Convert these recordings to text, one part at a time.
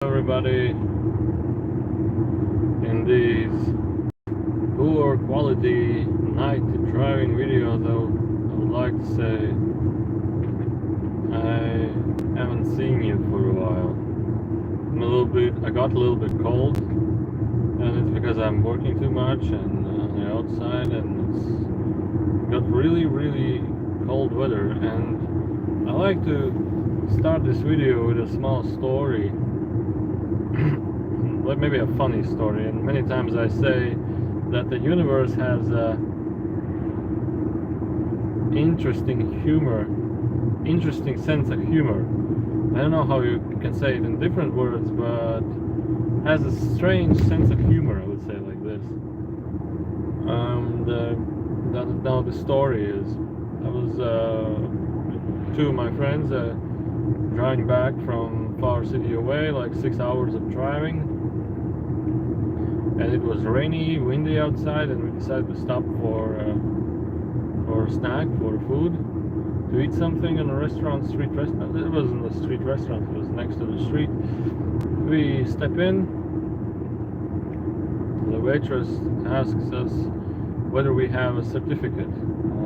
Everybody, in these poor quality night driving videos, I would like to say I haven't seen you for a while. I got a little bit cold, and it's because I'm working too much and on the outside, and it's got really cold weather. And I like to start this video with a small story. Maybe a funny story, and many times I say that the universe has a interesting sense of humor. I don't know how you can say it in different words, but has a strange sense of humor, I would say, like this. Now the story is, I was two of my friends driving back from far city away, like 6 hours of driving. And it was rainy, windy outside, and we decided to stop for a snack, for food, to eat something in a street restaurant. It wasn't a street restaurant, it was next to the street. We step in, the waitress asks us whether we have a certificate.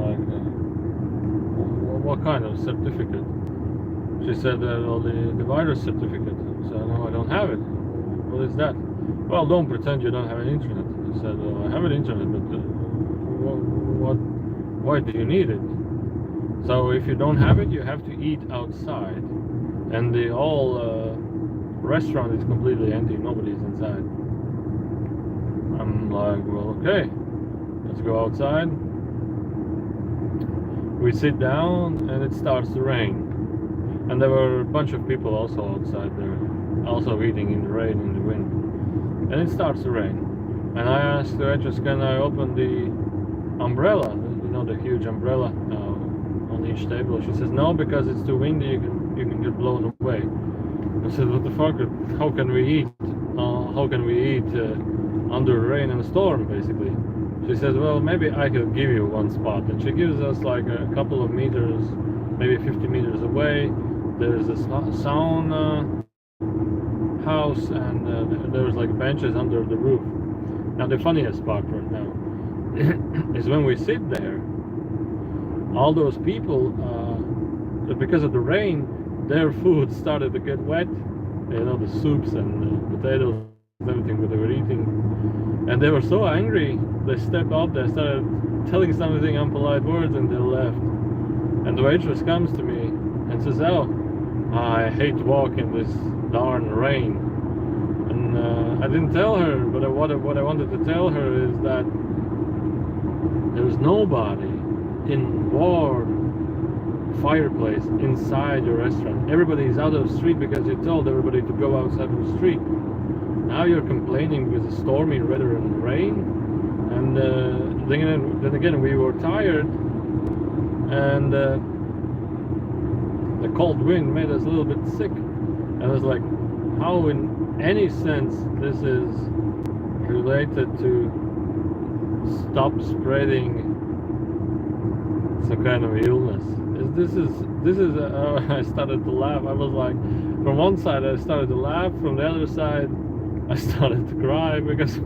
Like, what kind of certificate? She said, well, the virus certificate. I said, no, I don't have it. What is that? Well, don't pretend you don't have an internet. I said, well, I have an internet, but why do you need it? So if you don't have it, you have to eat outside. And the whole restaurant is completely empty. Nobody's inside. I'm like, well, okay, let's go outside. We sit down and it starts to rain. And there were a bunch of people also outside there, also eating in the rain, in the wind. And it starts to rain. And I asked the waitress, can I open the umbrella? You know, the huge umbrella on each table. She says, no, because it's too windy, you can get blown away. I said, what the fuck? How can we eat? Under rain and a storm, basically? She says, well, maybe I could give you one spot. And she gives us like a couple of meters, maybe 50 meters away. There's a sauna house, and there's like benches under the roof. Now the funniest part right now is when we sit there, all those people, because of the rain, their food started to get wet. You know, the soups and the potatoes and everything that they were eating, and they were so angry. They stepped up, they started telling something unpolite words, and they left. And the waitress comes to me and says, oh, I hate to walk in this darn rain. And I didn't tell her, but what I wanted to tell her is that there's nobody in warm fireplace inside your restaurant. Everybody is out of the street because you told everybody to go outside of the street. Now you're complaining because it's stormy weather and rain. And then again, we were tired, and the cold wind made us a little bit sick. And I was like, how in any sense this is related to stop spreading some kind of illness? This is I started to laugh. I was like, from one side I started to laugh, from the other side I started to cry, because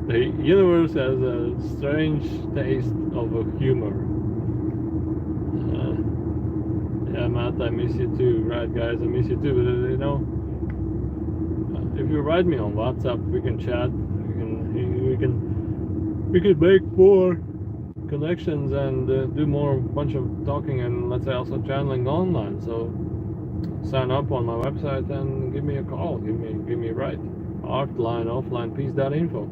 the universe has a strange taste of humor. Yeah, Matt, I miss you too. Right, guys, I miss you too. But you know, if you write me on WhatsApp, we can chat. We can make more connections and do more bunch of talking, and let's say also channeling online. So sign up on my website and give me a call. Give me a write. Artline, offline, peace.info.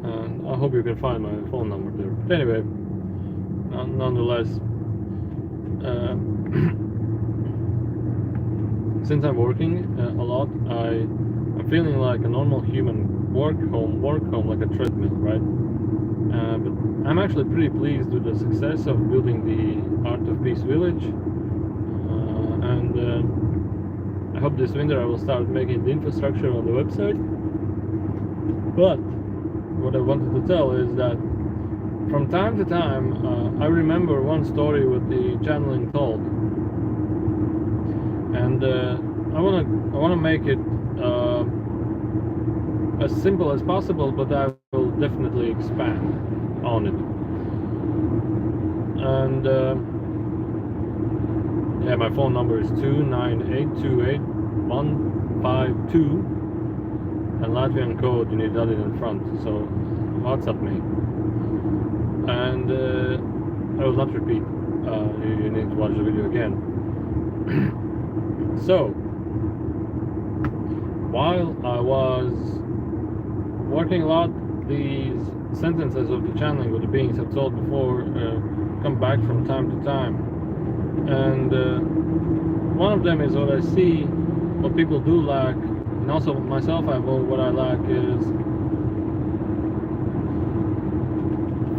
And I hope you can find my phone number there. But anyway, nonetheless, since I'm working a lot, I'm feeling like a normal human. Work home, like a treadmill, right? But I'm actually pretty pleased with the success of building the Art of Peace Village, and I hope this winter I will start making the infrastructure on the website. But what I wanted to tell is that from time to time, I remember one story with the channeling told. and I wanna make it as simple as possible, but I will definitely expand on it. And yeah, my phone number is 298288152, and Latvian code you need added in front, so WhatsApp me. And I will not repeat, you need to watch the video again. So while I was working a lot, these sentences of the channeling with the beings I've told before come back from time to time. And one of them is what I see, what people do lack, and also myself, what I lack is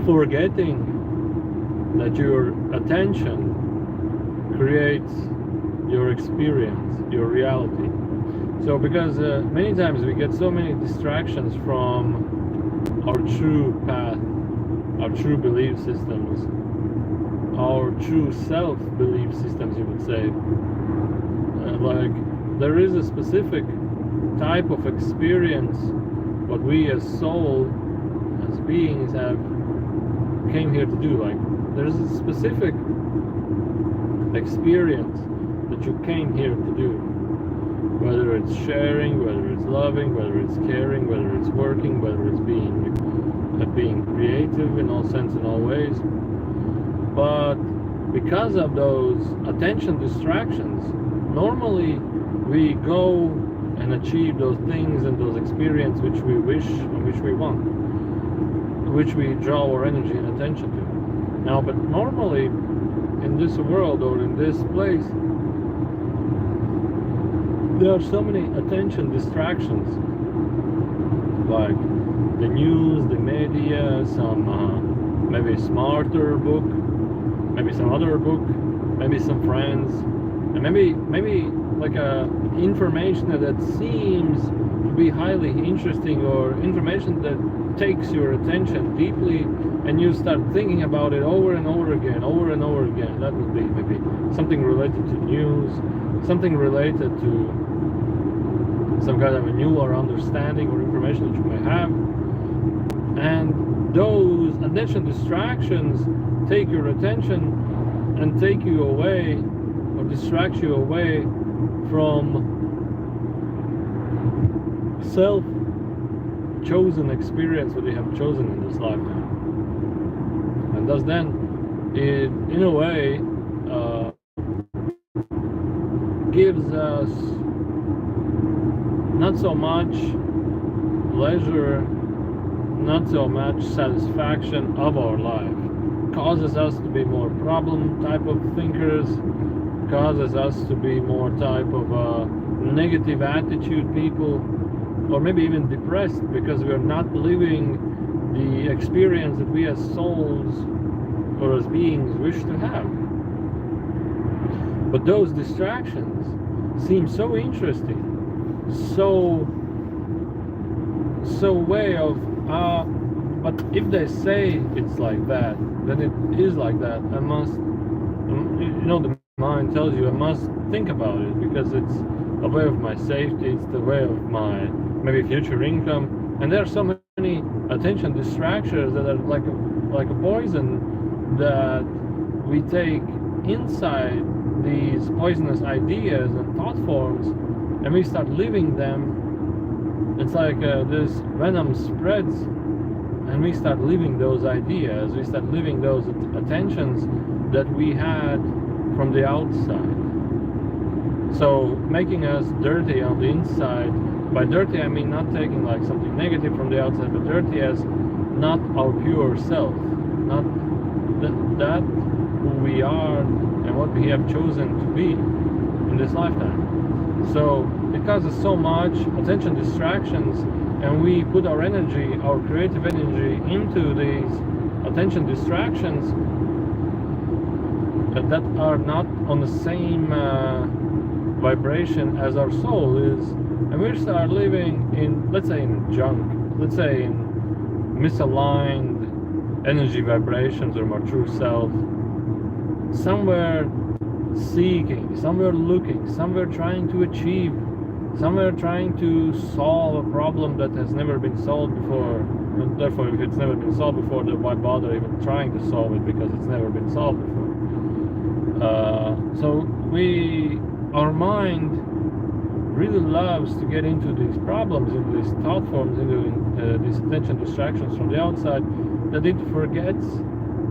forgetting that your attention creates your experience, your reality. So because many times we get so many distractions from our true path, our true belief systems, our true self belief systems, you would say. Like there is a specific type of experience what we as soul, as beings came here to do. Like there's a specific experience that you came here to do, whether it's sharing, whether it's loving, whether it's caring, whether it's working, whether it's being creative in all sense, in all ways. But because of those attention distractions, normally we go and achieve those things and those experiences which we wish and which we want, which we draw our energy and attention to. Now, but normally in this world or in this place, there are so many attention distractions, like the news, the media, some maybe smarter book, maybe some other book, maybe some friends, and maybe like information that seems to be highly interesting, or information that takes your attention deeply, and you start thinking about it over and over again. That would be maybe something related to news, something related to some kind of a new or understanding or information that you may have. And those attention distractions take your attention and take you away, or distract you away from self-chosen experience that we have chosen in this lifetime. And thus then, it in a way gives us not so much pleasure, not so much satisfaction of our life. Causes us to be more problem type of thinkers, causes us to be more type of negative attitude people, or maybe even depressed, because we are not living the experience that we as souls or as beings wish to have. But those distractions seem so interesting, so way of but if they say it's like that, then it is like that. I must, the mind tells you I must think about it, because it's a way of my safety, it's the way of my maybe future income. And there are so many attention distractions that are like a poison that we take inside these poisonous ideas and thought forms, and we start living them. It's like this venom spreads, and we start living those ideas, we start living those attentions that we had from the outside. So making us dirty on the inside. By dirty I mean not taking like something negative from the outside, but dirty as not our pure self, not that who we are and what we have chosen to be in this lifetime. So it causes so much attention distractions, and we put our energy, our creative energy, into these attention distractions that are not on the same vibration as our soul is. And we start living in, let's say, in junk, let's say in misaligned energy vibrations from our true self, somewhere seeking, somewhere looking, somewhere trying to achieve, somewhere trying to solve a problem that has never been solved before. And therefore, if it's never been solved before, then why bother even trying to solve it, because it's never been solved before. So our mind really loves to get into these problems, into these thought forms, into these attention distractions from the outside, that it forgets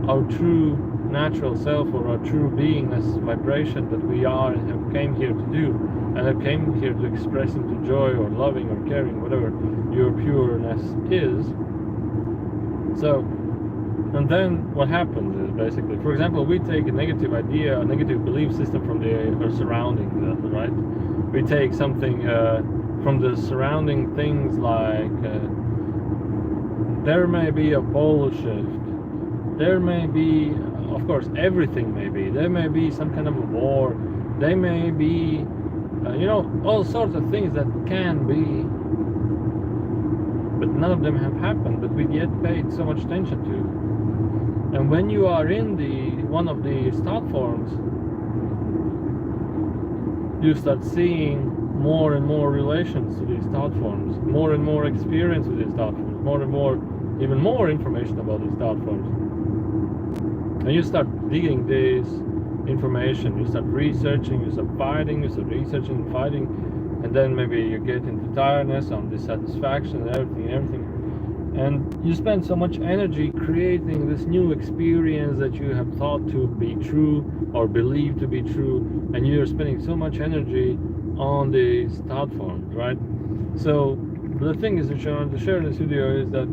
our true natural self, or our true beingness vibration that we are and have came here to do, and have came here to express into joy or loving or caring, whatever your pureness is. So, and then what happens is basically, for example, we take a negative idea, a negative belief system from our surroundings, right? We take something from the surrounding things, like there may be a pole shift, there may be, of course, everything may be, there may be some kind of a war, there may be, all sorts of things that can be, but none of them have happened, but we yet paid so much attention to. And when you are in one of these thought forms, you start seeing more and more relations to these thought forms, more and more experience with these thought forms, more and more, even more information about these thought forms. And you start digging this information, you start researching, you start fighting, you start researching and fighting, and then maybe you get into tiredness and dissatisfaction and everything. And you spend so much energy creating this new experience that you have thought to be true or believe to be true, and you're spending so much energy on these thought forms, right? So the thing is, which I want to share in this video, is that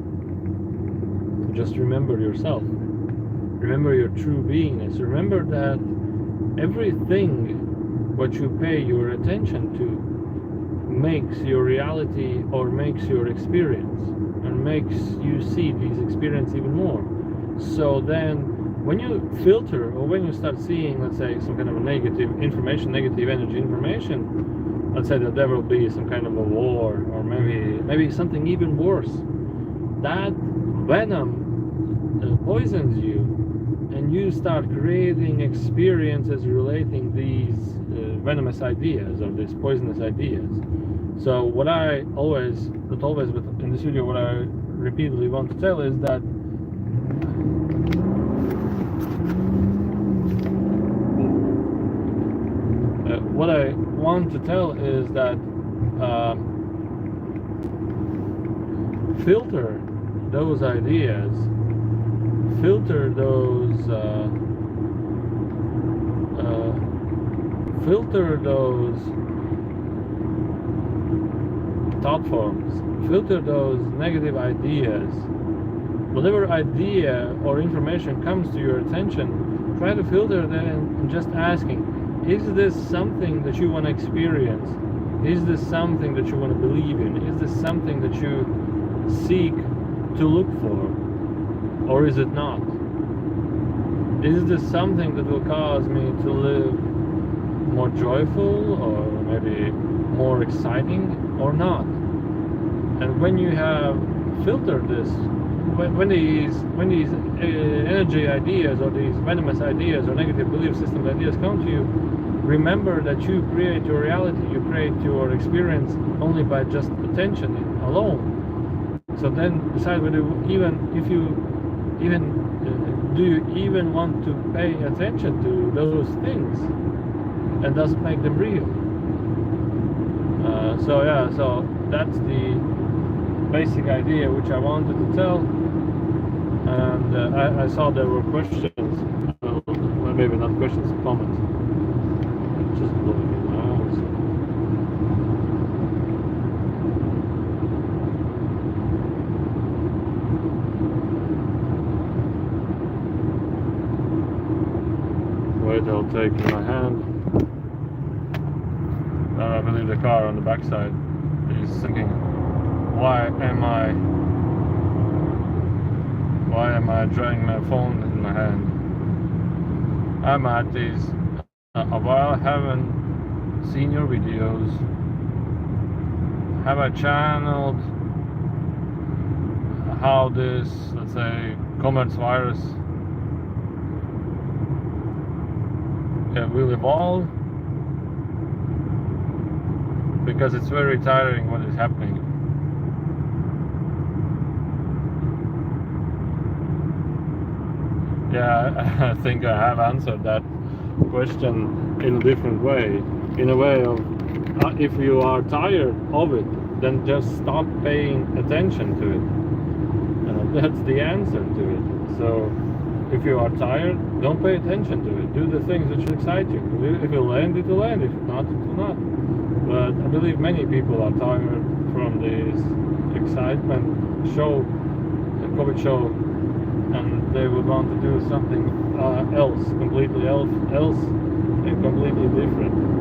just remember yourself. Remember your true beingness. Remember that everything what you pay your attention to makes your reality, or makes your experience, and makes you see these experiences even more. So then when you filter, or when you start seeing, let's say, some kind of a negative information, negative energy information, let's say that there will be some kind of a war, or maybe something even worse, that venom poisons you, and you start creating experiences relating these venomous ideas, or these poisonous ideas. So what I always, not always, but in this video, what I repeatedly want to tell is that what I want to tell is that filter those ideas, filter those thought forms, filter those negative ideas. Whatever idea or information comes to your attention, try to filter that and just asking, is this something that you want to experience? Is this something that you want to believe in? Is this something that you seek to look for? Or is it not? Is this something that will cause me to live more joyful, or maybe more exciting, or not? And when you have filtered this, when these energy ideas, or these venomous ideas, or negative belief system ideas come to you, remember that you create your reality, you create your experience only by just attention alone. So then decide whether do you even want to pay attention to those things, and does it make them real? So that's the basic idea which I wanted to tell. And I saw there were questions, well, maybe not questions, comments. It's just blowing in my eyes. Wait, I'll take in my hand. I believe the car on the backside is thinking, why am I dragging my phone in my hand? I'm at this a while, haven't seen your videos. Have I channeled how this, let's say, commerce virus will evolve, because it's very tiring what is happening. Yeah, I think I have answered that question in a different way. In a way of, if you are tired of it, then just stop paying attention to it. That's the answer to it. So if you are tired, don't pay attention to it. Do the things which excite you. If it will end, it will end. If not, it will not. But I believe many people are tired from this excitement show, the COVID show, and they would want to do something else, completely else, and completely different.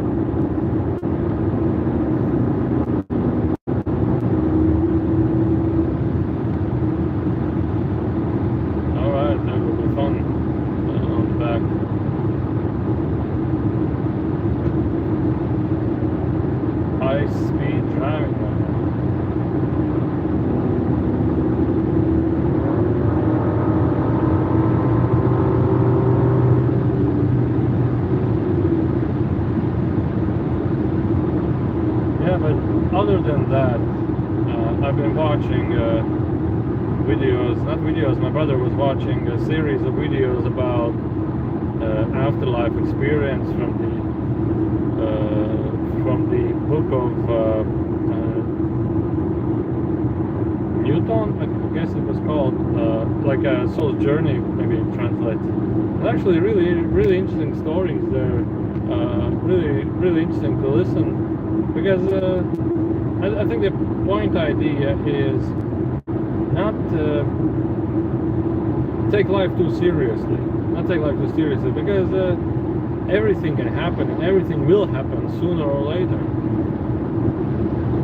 Other than that, I've been watching videos, my brother was watching a series of videos about afterlife experience from the book of Newton, I guess it was called, like a soul's journey, maybe translate. And actually really interesting stories there, really interesting to listen, because I think the point idea is not take life too seriously. Not take life too seriously, because everything can happen and everything will happen sooner or later.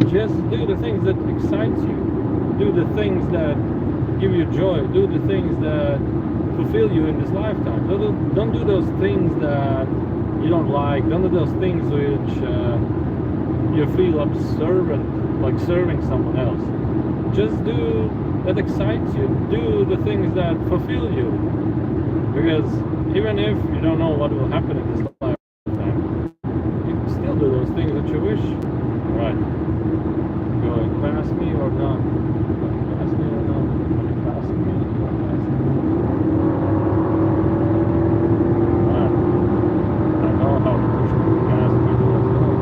Just do the things that excite you. Do the things that give you joy. Do the things that fulfill you in this lifetime. Don't do those things that you don't like. Don't do those things which you feel observant, like serving someone else. Just do that excites you. Do the things that fulfill you. Because even if you don't know what will happen in this lifetime, you can still do those things that you wish. Right. Going past me or not? Going past me or not? Going past me or past me? Right. I know how to push past people as well.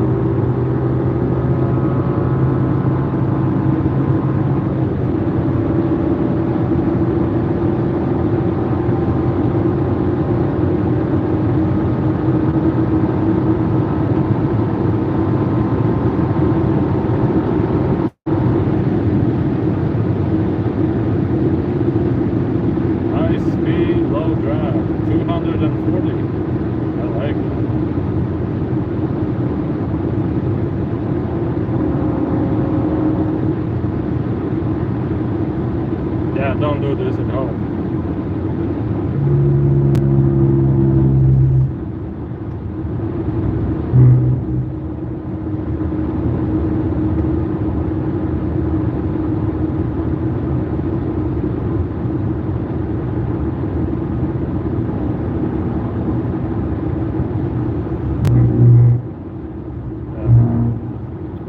Don't do this at home.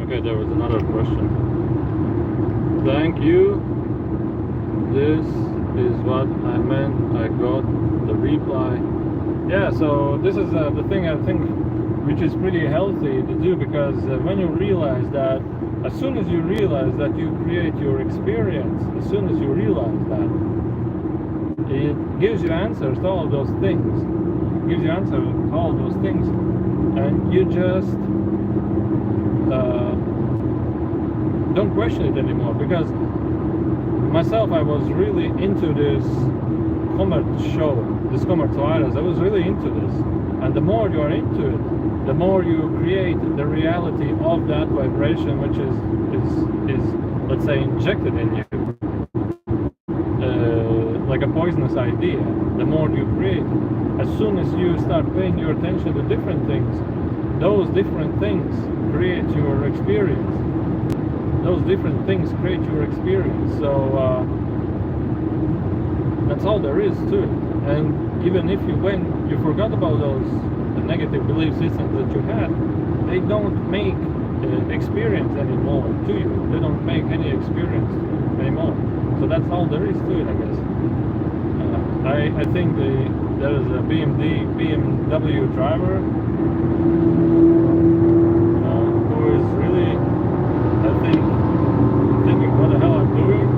Okay, there was another question. Thank you. This is what I meant. I got the reply. Yeah, so this is the thing I think which is pretty healthy to do, because when you realize that, as soon as you realize that you create your experience, as soon as you realize that, it gives you answers to all of those things. It gives you answers to all of those things, and you just don't question it anymore. Because myself, I was really into this Comet show, this Comet Virus. I was really into this, and the more you are into it, the more you create the reality of that vibration, which is let's say injected in you, like a poisonous idea. The more you create, as soon as you start paying your attention to different things, those different things create your experience. Those different things create your experience. So that's all there is to it. And even if you forgot about the negative belief systems that you had, they don't make experience anymore to you. They don't make any experience anymore. So that's all there is to it, I guess. I think there is a BMW driver who is really, I think, thinking what the hell I'm doing.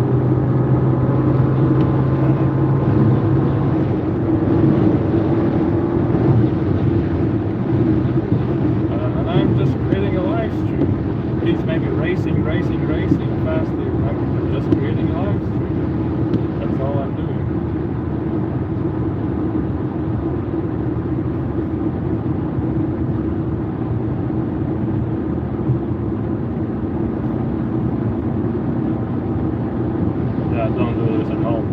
And I'm just creating a live stream. He's maybe racing fastly. I'm just creating a live stream. That's all I'm doing. Don't do this at home.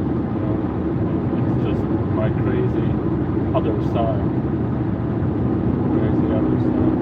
It's just my crazy other side. Crazy other side.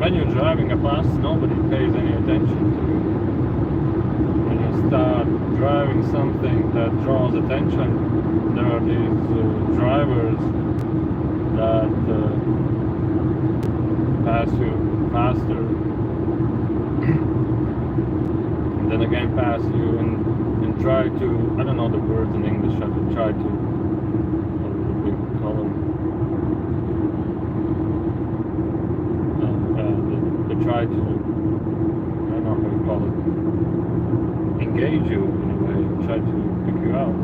When you're driving a bus, nobody pays any attention to you. When you start driving something that draws attention, there are these drivers that pass you faster, and then again pass you, and try to, I don't know the words in English, I would try to, what do we call them? Try to, I don't know how you call it, engage you in a way, try to pick you out.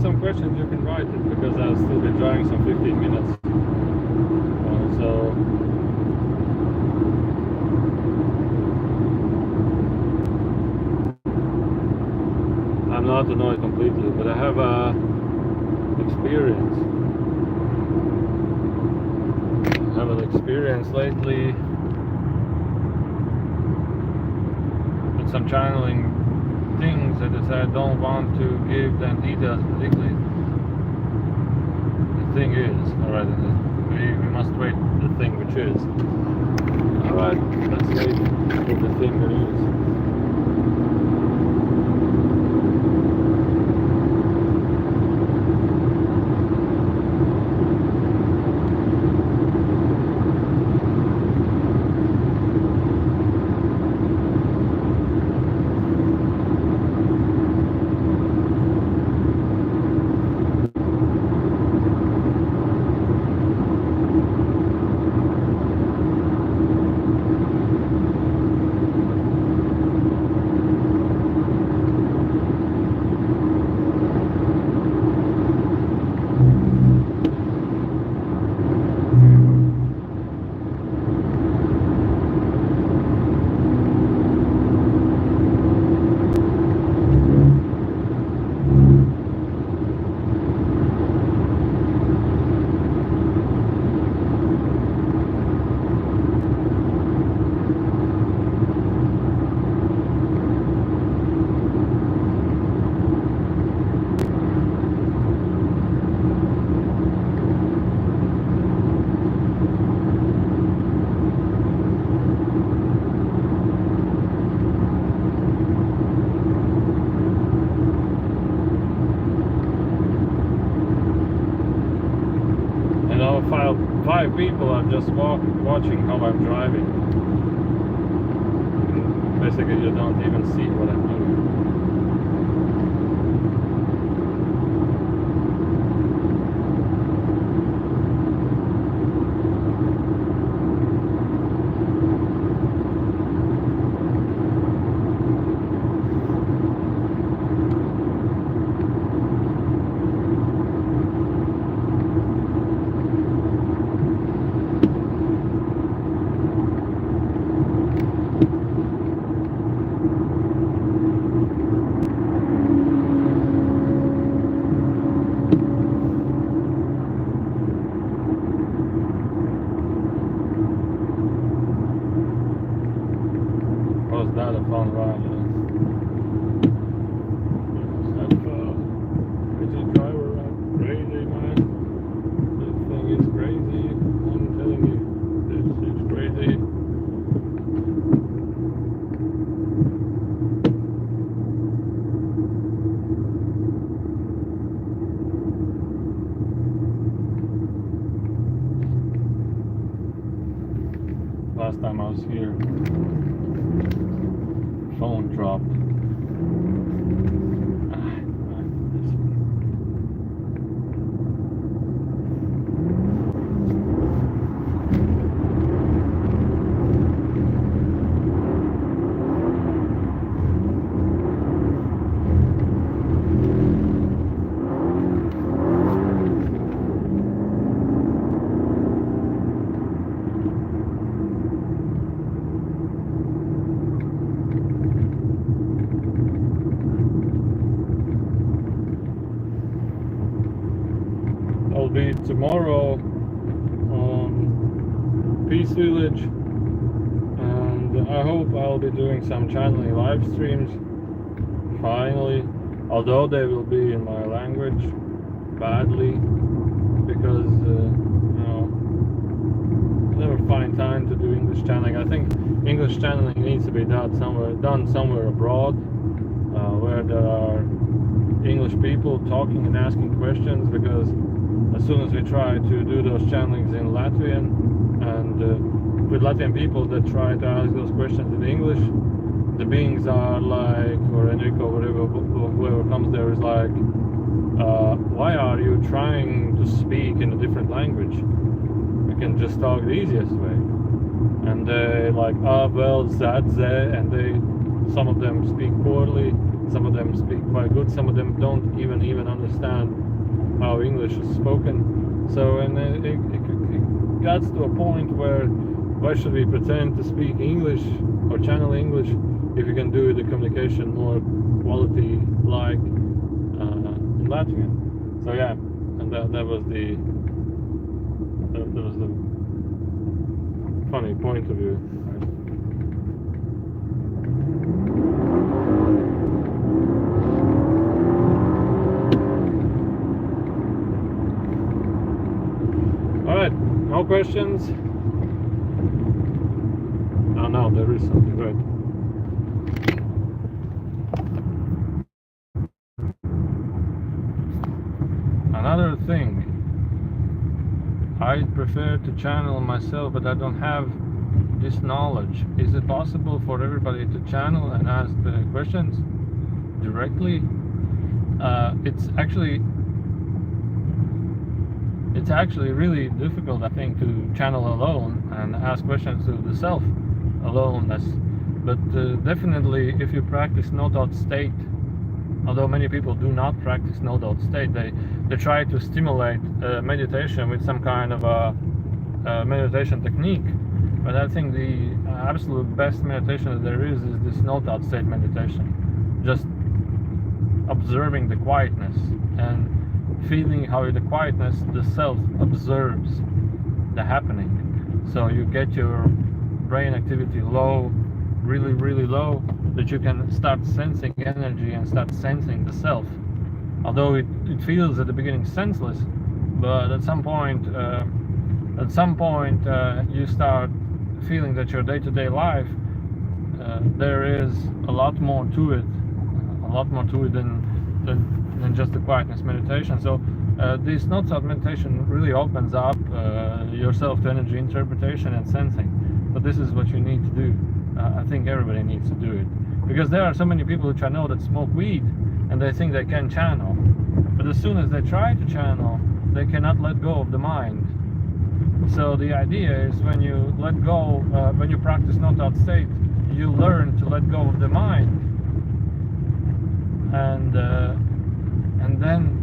Some questions you can write it, because I'll still be driving some 15 minutes. So I'm not to know it completely, but I have experience. I have an experience lately with some channeling things that I don't want to give them details particularly. The thing is, alright, we must wait the thing which is. Alright, let's wait for the thing that is. 5 people are just watching how I'm driving. Basically, you don't even see what I'm doing. Was that a fun ride? Crazy driver, crazy man. This thing is crazy. I'm telling you, this is crazy. Last time I was here, phone dropped. I'll be tomorrow on Peace Village, and I hope I'll be doing some channeling live streams finally, although they will be in my language badly because I never find time to do English channeling. I think English channeling needs to be done somewhere abroad, where there are English people talking and asking questions, because as soon as we try to do those channelings in Latvian and with Latvian people that try to ask those questions in English, the beings are like, or Enrico, whatever, whoever comes there is like, why are you trying to speak in a different language? You can just talk the easiest way. And they like, well, zadze, and some of them speak poorly, some of them speak quite good, some of them don't even understand how English is spoken. So, and it gets to a point where, why should we pretend to speak English or channel English if you can do the communication more quality like in Latvian? So yeah, and that was the funny point of view. Right? Alright, no questions? Oh no, there is something, right? Another thing, I prefer to channel myself, but I don't have this knowledge. Is it possible for everybody to channel and ask the questions directly? It's actually really difficult, I think, to channel alone and ask questions to the self alone. But definitely, if you practice no-doubt state, although many people do not practice no-doubt state, they try to stimulate meditation with some kind of a meditation technique. But I think the absolute best meditation that there is this no-doubt state meditation. Just observing the quietness and feeling how the quietness, the self observes the happening. So you get your brain activity low, really, really low, that you can start sensing energy and start sensing the self. Although it feels at the beginning senseless, but at some point you start feeling that your day-to-day life, there is a lot more to it than just the quietness meditation. So this no thought meditation really opens up yourself to energy interpretation and sensing. But this is what you need to do. I think everybody needs to do it, because there are so many people which I know that smoke weed and they think they can channel, but as soon as they try to channel, they cannot let go of the mind. So the idea is, when you let go, when you practice no thought state, you learn to let go of the mind, and then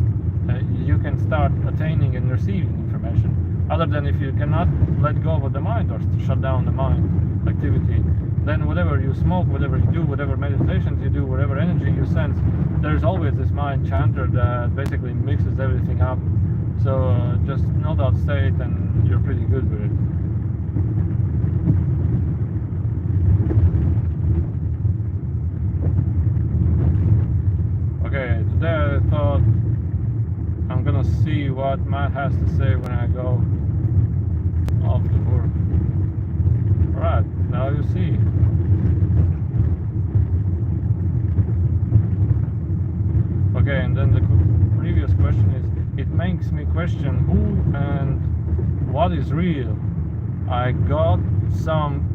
you can start attaining and receiving information. Other than if you cannot let go of the mind or shut down the mind activity, then whatever you smoke, whatever you do, whatever meditations you do, whatever energy you sense, there's always this mind chanter that basically mixes everything up. So just no thought state and you're pretty good with it. Okay, today I thought I'm gonna see what Matt has to say when I go off to work. Alright, now you see. Okay, and then the previous question is, it makes me question who and what is real. I got some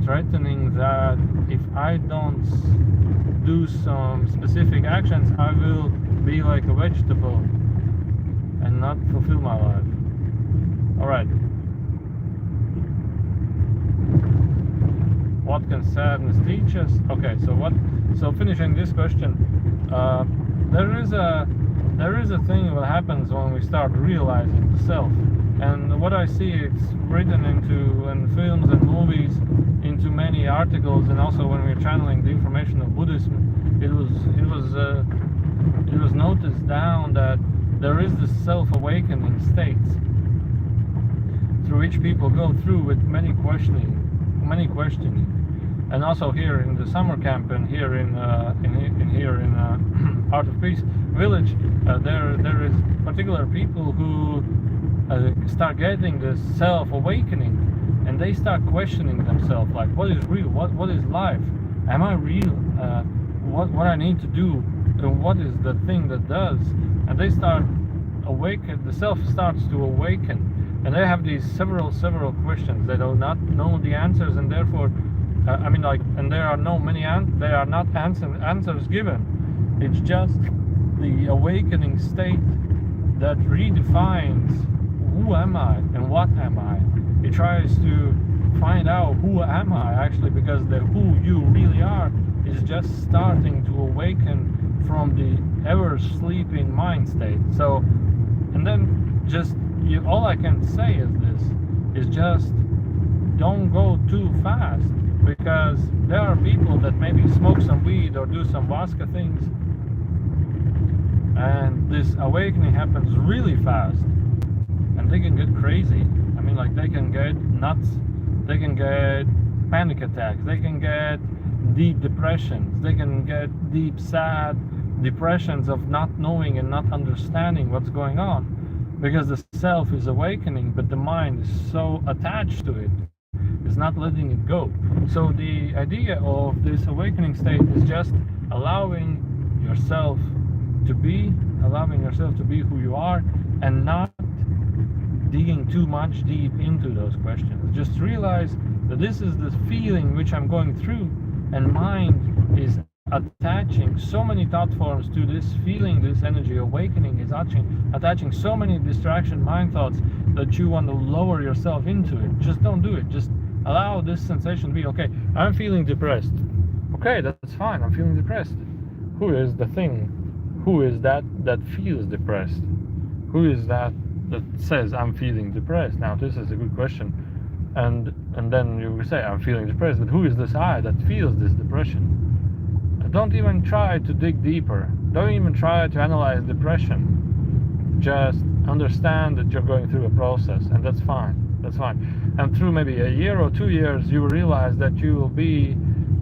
threatening that if I don't do some specific actions, I will be like a vegetable and not fulfill my life. Alright. What can sadness teach us? Okay, so finishing this question, there is a thing that happens when we start realizing the self. And what I see, it's written into in films and movies, into many articles, and also when we're channeling the information of Buddhism, it was noticed down that there is this self-awakening state through which people go through with many questioning, and also here in the summer camp and here in Art of Peace village, there is particular people who start getting this self-awakening, and they start questioning themselves, like, what is real, what is life, am I real, what I need to do, and what is the thing that does, and they start awaken, the self starts to awaken, and they have these several questions. They do not know the answers, and therefore and there are there are not answers given. It's just the awakening state that redefines who am I and what am I. It tries to find out who am I actually, because the who you really are is just starting to awaken from the ever sleeping mind state. So, and then just all I can say is this, is just don't go too fast, because there are people that maybe smoke some weed or do some Vaska things, and this awakening happens really fast, and they can get crazy. I mean, like, they can get nuts, they can get panic attacks, they can get deep depressions, they can get deep sad depressions of not knowing and not understanding what's going on, because the self is awakening, but the mind is so attached to it, it's not letting it go. So the idea of this awakening state is just allowing yourself to be who you are, and not digging too much deep into those questions. Just realize that this is the feeling which I'm going through, and mind is attaching so many thought forms to this feeling. This energy awakening is attaching so many distraction mind thoughts that you want to lower yourself into it. Just don't do it. Just allow this sensation to be, okay, I'm feeling depressed. Okay, that's fine, I'm feeling depressed. Who is the thing? Who is that feels depressed? Who is that says I'm feeling depressed? Now, this is a good question. And then you will say, I'm feeling depressed, but who is this I that feels this depression? Don't even try to dig deeper. Don't even try to analyze depression. Just understand that you're going through a process, and that's fine. That's fine. And through maybe a year or 2 years, you will realize that you will be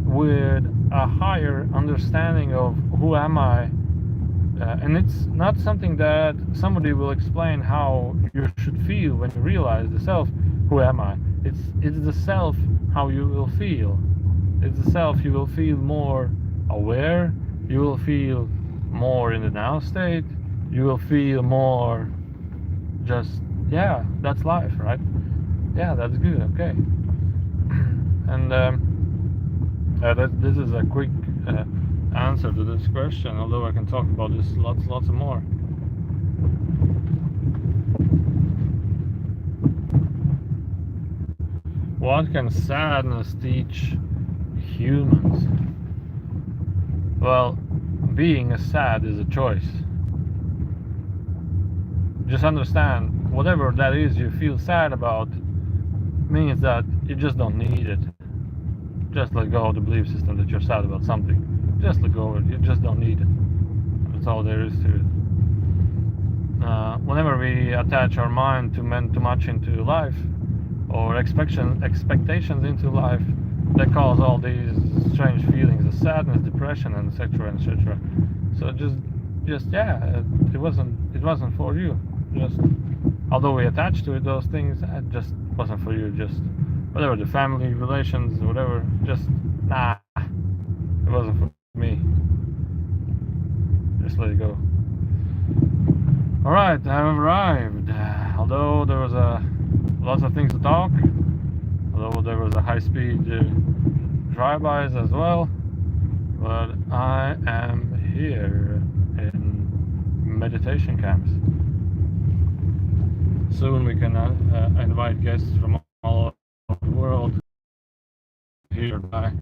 with a higher understanding of who am I. And it's not something that somebody will explain how you should feel when you realize the self, who am I. It's the self, how you will feel. itself, you will feel more aware, you will feel more in the now state, you will feel more just, yeah, that's life, right? Yeah, that's good, okay. And this is a quick answer to this question, although I can talk about this lots and more. What can sadness teach humans? Well, being sad is a choice. Just understand, whatever that is you feel sad about means that you just don't need it. Just let go of the belief system that you're sad about something. Just let go of it. You just don't need it. That's all there is to it. Whenever we attach our mind too much into life, or expectations into life, that cause all these strange feelings of sadness, depression, and etc. etc. So just yeah, it wasn't for you. Just although we attached to it those things, it just wasn't for you. Just whatever, the family relations, whatever. Just nah, it wasn't for me. Just let it go. All right, I've arrived. Although there was lots of things to talk, although there was a high-speed drive-bys as well, but I am here in meditation camps. Soon we can invite guests from all over the world here by